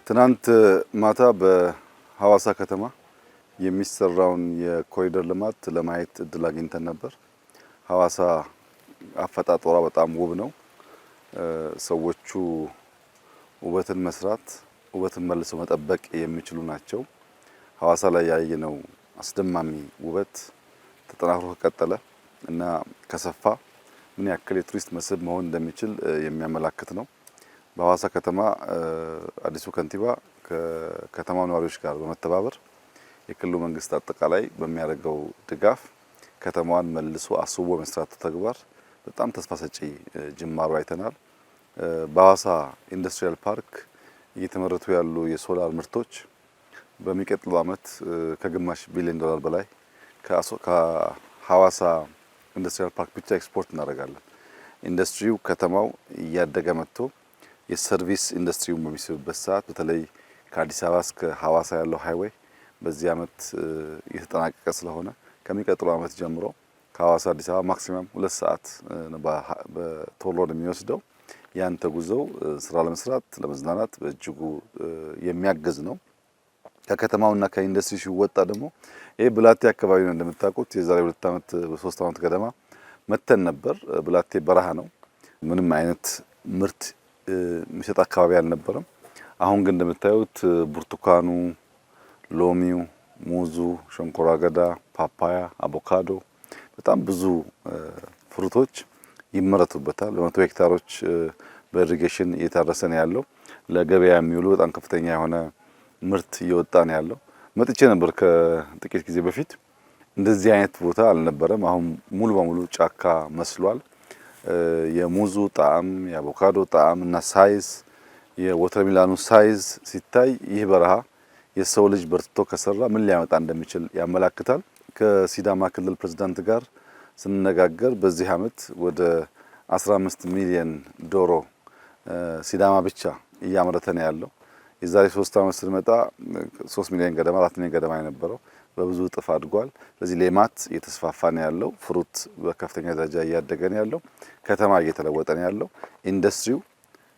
ትናንት ማታ በሐዋሳ ከተማ የሚሰራውን የኮሪደር ልማት ለማየት እድል አግኝተን ነበር። ሐዋሳ አፈጣጠሯ በጣም ውብ ነው። ሰዎቹ ውበትን መስራት፣ ውበትን መልሶ መጠበቅ የሚችሉ ናቸው። ሐዋሳ ላይ ያየነው አስደማሚ ውበት ተጠናክሮ ከቀጠለ እና ከሰፋ ምን ያክል የቱሪስት መስህብ መሆን እንደሚችል የሚያመላክት ነው። በሐዋሳ ከተማ አዲሱ ከንቲባ ከከተማው ነዋሪዎች ጋር በመተባበር የክልሉ መንግስት አጠቃላይ በሚያደርገው ድጋፍ ከተማዋን መልሶ አስውቦ መስራት ተግባር በጣም ተስፋ ሰጪ ጅማሮ አይተናል። በሐዋሳ ኢንዱስትሪያል ፓርክ እየተመረቱ ያሉ የሶላር ምርቶች በሚቀጥለው ዓመት ከግማሽ ቢሊዮን ዶላር በላይ ከሐዋሳ ኢንዱስትሪያል ፓርክ ብቻ ኤክስፖርት እናደርጋለን። ኢንዱስትሪው ከተማው እያደገ መጥቶ የሰርቪስ ኢንዱስትሪውን በሚስብበት ሰዓት በተለይ ከአዲስ አበባ እስከ ሐዋሳ ያለው ሃይዌይ በዚህ ዓመት እየተጠናቀቀ ስለሆነ ከሚቀጥለው ዓመት ጀምሮ ከሐዋሳ አዲስ አበባ ማክሲመም 2 ሰዓት በቶሎ ነው የሚወስደው። ያን ተጉዘው ስራ ለመስራት ለመዝናናት በእጅጉ የሚያግዝ ነው። ከከተማውና ከኢንዱስትሪ ሲወጣ ደግሞ ይሄ ብላቴ አካባቢ ነው። እንደምታውቁት የዛሬ 2 ዓመት በ3 ዓመት ገደማ መተን ነበር። ብላቴ በረሃ ነው። ምንም አይነት ምርት የሚሰጥ አካባቢ አልነበረም። አሁን ግን እንደምታዩት ብርቱካኑ፣ ሎሚው፣ ሙዙ፣ ሸንኮራ አገዳ፣ ፓፓያ፣ አቮካዶ በጣም ብዙ ፍሩቶች ይመረቱበታል። በመቶ ሄክታሮች በኢሪጌሽን እየታረሰ ነው ያለው። ለገበያ የሚውሉ በጣም ከፍተኛ የሆነ ምርት እየወጣ ነው ያለው። መጥቼ ነበር ከጥቂት ጊዜ በፊት። እንደዚህ አይነት ቦታ አልነበረም። አሁን ሙሉ በሙሉ ጫካ መስሏል። የሙዙ ጣዕም፣ የአቮካዶ ጣዕም እና ሳይዝ፣ የወተርሚላኑ ሳይዝ ሲታይ ይህ በረሃ የሰው ልጅ በርትቶ ከሰራ ምን ሊያመጣ እንደሚችል ያመላክታል። ከሲዳማ ክልል ፕሬዝዳንት ጋር ስንነጋገር በዚህ ዓመት ወደ 15 ሚሊዮን ዶሮ ሲዳማ ብቻ እያመረተ ነው ያለው። የዛሬ 3 ዓመት ስንመጣ 3 ሚሊዮን ገደማ 4 ሚሊዮን ገደማ የነበረው በብዙ እጥፍ አድጓል። ስለዚህ ሌማት እየተስፋፋ ነው ያለው። ፍሩት በከፍተኛ ደረጃ እያደገ ነው ያለው። ከተማ እየተለወጠ ነው ያለው።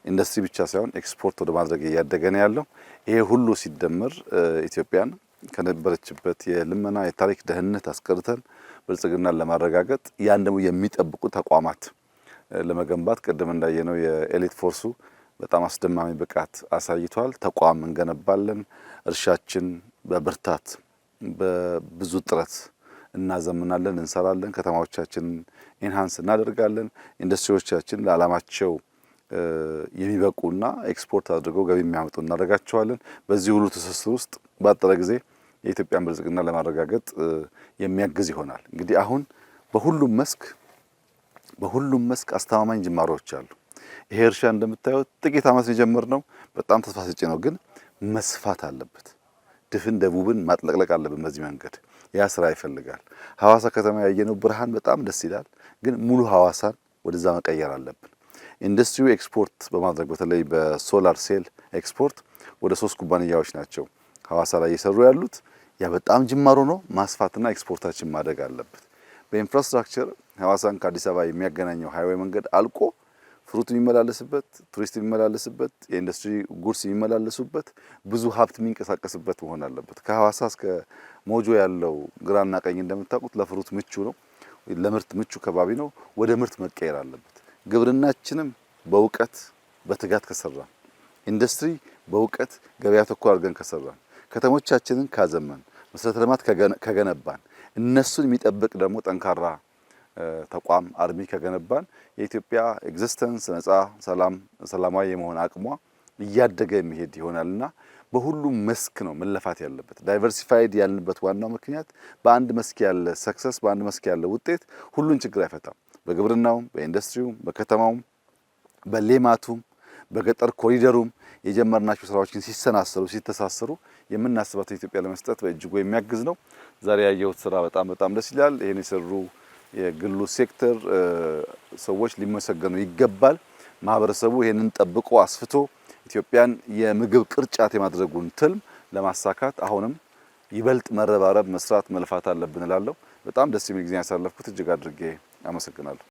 ኢንዱስትሪ ብቻ ሳይሆን ኤክስፖርት ወደ ማድረግ እያደገ ነው ያለው። ይሄ ሁሉ ሲደመር ኢትዮጵያን ከነበረችበት የልመና የታሪክ ደህንነት አስቀርተን ብልጽግናን ለማረጋገጥ ያን ደግሞ የሚጠብቁ ተቋማት ለመገንባት ቅድም እንዳየነው የኤሊት ፎርሱ በጣም አስደማሚ ብቃት አሳይቷል። ተቋም እንገነባለን። እርሻችን በብርታት በብዙ ጥረት እናዘምናለን፣ እንሰራለን። ከተማዎቻችንን ኢንሃንስ እናደርጋለን። ኢንዱስትሪዎቻችን ለዓላማቸው የሚበቁና ኤክስፖርት አድርገው ገቢ የሚያመጡ እናደርጋቸዋለን። በዚህ ሁሉ ትስስር ውስጥ ባጠረ ጊዜ የኢትዮጵያን ብልጽግና ለማረጋገጥ የሚያግዝ ይሆናል። እንግዲህ አሁን በሁሉም መስክ አስተማማኝ ጅማሮዎች አሉ። ይሄ እርሻ እንደምታዩት ጥቂት ዓመት የጀመርነው በጣም ተስፋ ሰጪ ነው፣ ግን መስፋት አለበት። ድፍን ደቡብን ማጥለቅለቅ አለብን። በዚህ መንገድ ያ ስራ ይፈልጋል። ሐዋሳ ከተማ ያየነው ብርሃን በጣም ደስ ይላል፣ ግን ሙሉ ሐዋሳን ወደዛ መቀየር አለብን። ኢንዱስትሪው ኤክስፖርት በማድረግ በተለይ በሶላር ሴል ኤክስፖርት ወደ 3 ኩባንያዎች ናቸው ሐዋሳ ላይ እየሰሩ ያሉት። ያ በጣም ጅማሮ ነው። ማስፋትና ኤክስፖርታችን ማደግ አለበት። በኢንፍራስትራክቸር ሐዋሳን ከአዲስ አበባ የሚያገናኘው ሃይዌይ መንገድ አልቆ ፍሩት የሚመላለስበት፣ ቱሪስት የሚመላለስበት፣ የኢንዱስትሪ ጉድስ የሚመላለሱበት፣ ብዙ ሀብት የሚንቀሳቀስበት መሆን አለበት። ከሐዋሳ እስከ ሞጆ ያለው ግራና ቀኝ እንደምታውቁት ለፍሩት ምቹ ነው፣ ለምርት ምቹ ከባቢ ነው። ወደ ምርት መቀየር አለበት። ግብርናችንም በእውቀት በትጋት ከሰራን፣ ኢንዱስትሪ በእውቀት ገበያ ተኮር አድርገን ከሰራን፣ ከተሞቻችንን ካዘመን፣ መሰረተ ልማት ከገነባን፣ እነሱን የሚጠብቅ ደግሞ ጠንካራ ተቋም አርሚ ከገነባን የኢትዮጵያ ኤግዚስተንስ ነጻ ሰላማዊ የመሆን አቅሟ እያደገ የሚሄድ ይሆናልና በሁሉም መስክ ነው መለፋት ያለበት። ዳይቨርሲፋይድ ያልንበት ዋናው ምክንያት በአንድ መስክ ያለ ሰክሰስ፣ በአንድ መስክ ያለ ውጤት ሁሉን ችግር አይፈታም። በግብርናውም፣ በኢንዱስትሪውም፣ በከተማውም፣ በሌማቱም፣ በገጠር ኮሪደሩም የጀመርናቸው ስራዎችን ሲሰናሰሩ ሲተሳሰሩ የምናስባት ኢትዮጵያ ለመስጠት በእጅጉ የሚያግዝ ነው። ዛሬ ያየሁት ስራ በጣም ደስ ይላል። ይሄን የሰሩ የግሉ ሴክተር ሰዎች ሊመሰገኑ ይገባል። ማህበረሰቡ ይሄንን ጠብቆ አስፍቶ ኢትዮጵያን የምግብ ቅርጫት የማድረጉን ትልም ለማሳካት አሁንም ይበልጥ መረባረብ፣ መስራት፣ መልፋት አለብን እላለሁ። በጣም ደስ የሚል ጊዜ ያሳለፍኩት እጅግ አድርጌ አመሰግናለሁ።